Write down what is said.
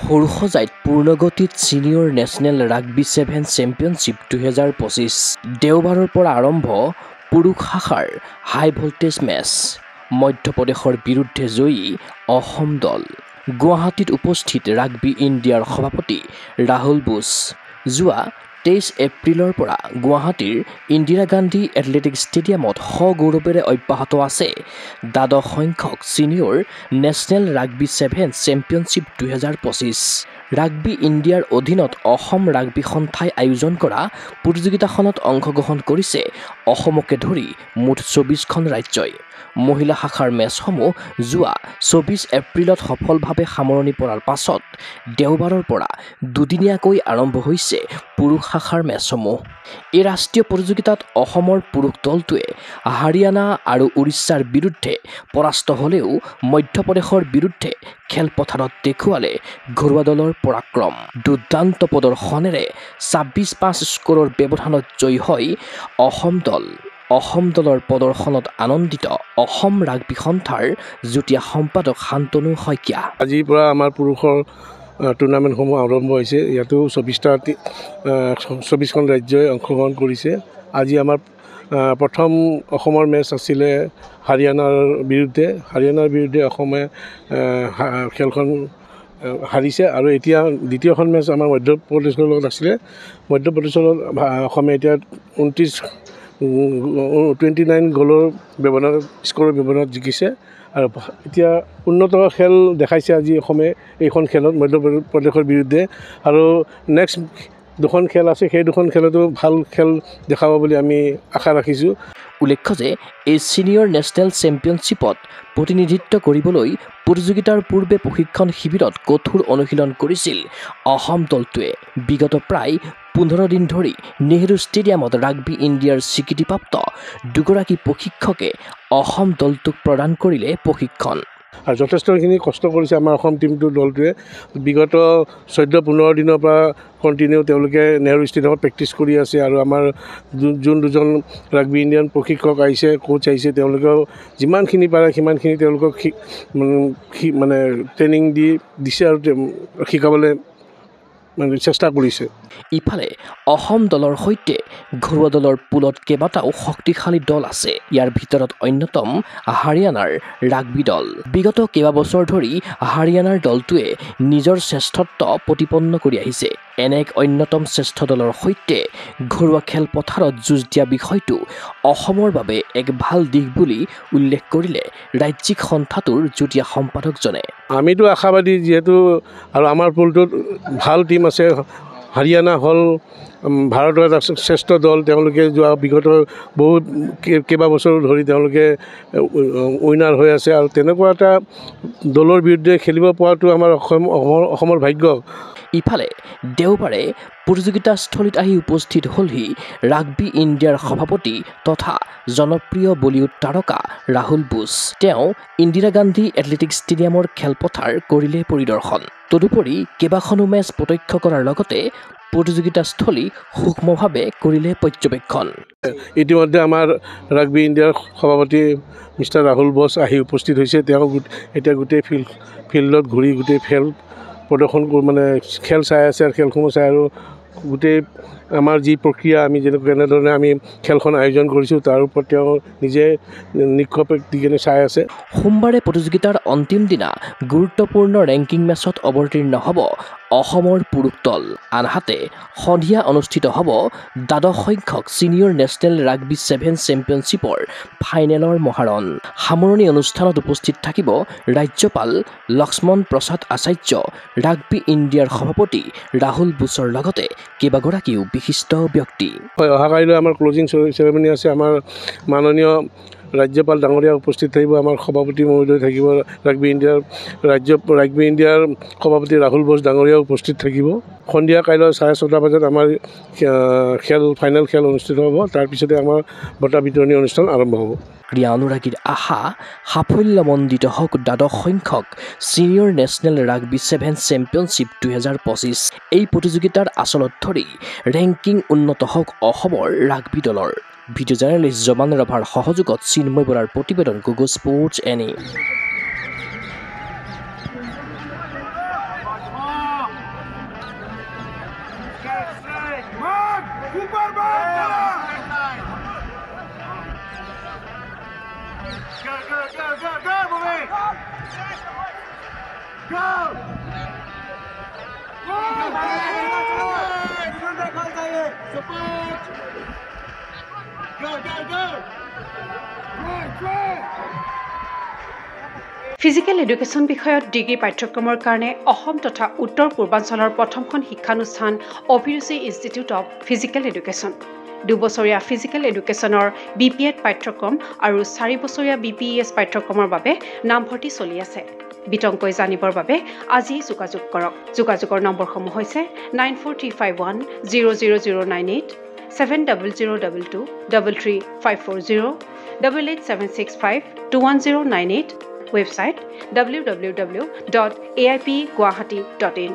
সৰুসজাইত পূৰ্ণগতিত senior national rugby 7 championship 2025 দেওবাৰৰ পৰা আৰম্ভ পুৰুষ শাখাৰ হাই ভল্টেজ মেচ মধ্যপ্ৰদেশৰ বিৰুদ্ধে জয়ী অসম দল গুৱাহাটীত উপস্থিত ৰাগবী ইণ্ডিয়াৰ সভাপতি ৰাহুল বোস যোৱা 23 এপ্ৰিলৰ পৰা গুৱাহাটীৰ ইন্দিৰা গান্ধী এথলেটিক ষ্টেডিয়ামত সগৌৰৱেৰে অব্যাহত আছে দ্বাদশ সংখ্যক senior national rugby 7 championship 2025 rugby ইণ্ডিয়াৰ অধীনত অসম ৰাগবী সন্থাই আয়োজন কৰা প্ৰতিযোগিতাখনত অংশগ্ৰহণ কৰিছে অসমকে ধৰি মুঠ 24খন ৰাজ্যই মহিলা শাখাৰ মেচসমূহ যোৱা 24 এপ্ৰিলত সফলভাৱে সামৰণি পৰাৰ পাছত দেওবাৰৰ পৰা দুদিনীয়াকৈ আৰম্ভ হৈছে পুৰুষ শাখাৰ মেচসমূহ এই ৰাষ্ট্ৰীয় প্ৰতিযোগিতাত অসমৰ পুৰুষ দলটোৱে হাৰিয়ানা আৰু উৰিষ্যাৰ বিৰুদ্ধে পৰাস্ত হ'লেও মধ্যপ্ৰদেশৰ বিৰুদ্ধে খেলপথাৰত দেখুৱালে ঘৰুৱা দলৰ পৰাক্ৰম দুৰ্দান্ত প্ৰদৰ্শনেৰে 26-5 স্কোৰৰ ব্যৱধানত জয়ী হয় অসম দলৰ প্ৰদৰ্শনত আনন্দিত অসম ৰাগবী সন্থাৰ যুটীয়া সম্পাদক শান্তনু শইকীয়া আজিৰ পৰা আমাৰ পুৰুষৰ টুৰ্ণামেণ্টসমূহ আৰম্ভ হৈছে ইয়াতো 24খন ৰাজ্যই অংশগ্ৰহণ কৰিছে আজি আমাৰ প্ৰথম অসমৰ মেচ আছিলে হাৰিয়ানাৰ বিৰুদ্ধে অসমে খেলখন হাৰিছে আৰু এতিয়া দ্বিতীয়খন মেচ আমাৰ মধ্যপ্ৰদেশৰ লগত আছিলে মধ্যপ্ৰদেশৰ অসমে এতিয়া 29 গ'লৰ স্ক'ৰৰ ব্যৱধানত জিকিছে আৰু এতিয়া উন্নত খেল দেখাইছে আজি অসমে এইখন খেলত মধ্যপ্ৰদেশৰ বিৰুদ্ধে আৰু নেক্সট দুখন খেল আছে সেই দুখন খেলতো ভাল খেল দেখাব বুলি আমি আশা ৰাখিছোঁ উল্লেখ্য যে এই ছিনিয়ৰ নেশ্যনেল চেম্পিয়নশ্বিপত প্ৰতিনিধিত্ব কৰিবলৈ প্ৰতিযোগিতাৰ পূৰ্বে প্ৰশিক্ষণ শিবিৰত কঠোৰ অনুশীলন কৰিছিল অসম দলটোৱে বিগত প্ৰায় 15 দিন ধৰি নেহৰু ষ্টেডিয়ামত ৰাগবী ইণ্ডিয়াৰ স্বীকৃতিপ্ৰাপ্ত দুগৰাকী প্ৰশিক্ষকে অসম দলটোক প্ৰদান কৰিলে প্ৰশিক্ষণ আৰু যথেষ্টখিনি কষ্ট কৰিছে আমাৰ অসম দলটোৱে বিগত 14-15 দিনৰ পৰা কণ্টিনিউ তেওঁলোকে নেহৰু ষ্টেডিয়ামত প্ৰেক্টিছ কৰি আছে আৰু আমাৰ দুজন ৰাগবী ইণ্ডিয়ান প্ৰশিক্ষক আহিছে কোচ আহিছে তেওঁলোকেও যিমানখিনি পাৰে সিমানখিনি তেওঁলোকক মানে ট্ৰেইনিং দিছে আৰু শিকাবলৈ চেষ্টা কৰিছে ইফালে অসম দলৰ সৈতে ঘৰুৱা দলৰ পুলত কেইবাটাও শক্তিশালী দল আছে ইয়াৰ ভিতৰত অন্যতম হাৰিয়ানাৰ ৰাগবী দল বিগত কেইবাবছৰ ধৰি হাৰিয়ানাৰ দলটোৱে নিজৰ শ্ৰেষ্ঠত্ব প্ৰতিপন্ন কৰি আহিছে এনে এক অন্যতম শ্ৰেষ্ঠ দলৰ সৈতে ঘৰুৱা খেলপথাৰত যুঁজ দিয়া বিষয়টো অসমৰ বাবে এক ভাল দিশ বুলি উল্লেখ কৰিলে ৰাজ্যিক সন্থাটোৰ যুটীয়া সম্পাদকজনে আমিতো আশাবাদী যিহেতু আৰু আমাৰ পুলটোত ভাল টীম আছে হাৰিয়ানা হ'ল ভাৰতৰ এটা শ্ৰেষ্ঠ দল তেওঁলোকে যোৱা বিগত বহুত কেইবাবছৰ ধৰি তেওঁলোকে উইনাৰ হৈ আছে আৰু তেনেকুৱা এটা দলৰ বিৰুদ্ধে খেলিব পৰাটো আমাৰ অসমৰ ভাগ্য ইফালে দেওবাৰে প্ৰতিযোগিতাস্থলীত আহি উপস্থিত হ'লহি ৰাগবী ইণ্ডিয়াৰ সভাপতি তথা জনপ্ৰিয় বলিউড তাৰকা ৰাহুল বোস তেওঁ ইন্দিৰা গান্ধী এথলেটিক ষ্টেডিয়ামৰ খেলপথাৰ কৰিলে পৰিদৰ্শন তদুপৰি কেইবাখনো মেচ প্ৰত্যক্ষ কৰাৰ লগতে প্ৰতিযোগিতাস্থলী সূক্ষ্মভাৱে কৰিলে পৰ্যবেক্ষণ ইতিমধ্যে আমাৰ ৰাগবী ইণ্ডিয়াৰ সভাপতি মিষ্টাৰ ৰাহুল বোস আহি উপস্থিত হৈছে তেওঁ এতিয়া গোটেই ফিল্ডত ঘূৰি গোটেই খেল প্ৰদৰ্শন মানে খেল চাই আছে আৰু খেলসমূহ চাই আৰু গোটেই আমাৰ যি প্ৰক্ৰিয়া আমি যেনেধৰণে আমি খেলখন আয়োজন কৰিছোঁ তাৰ ওপৰত তেওঁ নিজে নিক্ষেপ দি কিনে চাই আছে সোমবাৰে প্ৰতিযোগিতাৰ অন্তিম দিনা গুৰুত্বপূৰ্ণ ৰেংকিং মেচত অৱতীৰ্ণ হ'ব অসমৰ পুৰুষ দল আনহাতে সন্ধিয়া অনুষ্ঠিত হ'ব দ্বাদশ সংখ্যক ছিনিয়ৰ নেশ্যনেল ৰাগবী 7 চেম্পিয়নশ্বিপৰ ফাইনেলৰ মহাৰণ সামৰণি অনুষ্ঠানত উপস্থিত থাকিব ৰাজ্যপাল লক্ষ্মণ প্ৰসাদ আচাৰ্য ৰাগবী ইণ্ডিয়াৰ সভাপতি ৰাহুল বোসৰ লগতে কেইবাগৰাকীও বিশিষ্ট ব্যক্তি হয় অহাকালিলৈ আমাৰ ক্লজিং চেৰেমনি আছে আমাৰ মাননীয় ৰাজ্যপাল ডাঙৰীয়া উপস্থিত থাকিব আমাৰ সভাপতি মহোদয় থাকিব ৰাগবী ইণ্ডিয়াৰ সভাপতি ৰাহুল বোস ডাঙৰীয়া উপস্থিত থাকিব সন্ধিয়া কাইলৈ 6:30 বজাত আমাৰ ফাইনেল খেল অনুষ্ঠিত হ'ব তাৰপিছতে আমাৰ বঁটা বিতৰণী অনুষ্ঠান আৰম্ভ হ'ব ক্ৰীড়া অনুৰাগীৰ আশা সাফল্যমণ্ডিত হওক দ্বাদশ সংখ্যক ছিনিয়ৰ নেশ্যনেল ৰাগবী 7 চেম্পিয়নশ্বিপ 2025 এই প্ৰতিযোগিতাৰ আচলত ধৰি ৰেংকিং উন্নত হওক অসমৰ ৰাগবী দলৰ ভিডিঅ' জাৰ্নেলিষ্ট জমান ৰাভাৰ সহযোগত চিন্ময় বৰাৰ প্ৰতিবেদন Google sports any physical education বিষয়ত ডিগ্ৰী পাঠ্যক্ৰমৰ কাৰণে অসম তথা উত্তৰ পূৰ্বাঞ্চলৰ প্ৰথমখন শিক্ষানুষ্ঠান অভিৰুচি ইনষ্টিটিউট অৱ ফিজিকেল এডুকেশ্যন। 2 বছৰীয়া ফিজিকেল এডুকেশ্যনৰ BPEd পাঠ্যক্ৰম আৰু 4 বছৰীয়া BPES পাঠ্যক্ৰমৰ বাবে নামভৰ্তি চলি আছে। বিতংকৈ জানিবৰ বাবে আজি যোগাযোগ কৰক। যোগাযোগৰ নম্বৰসমূহ হৈছে 9435100098, 7002 33540, 88765210998, website www.aipguwahati.in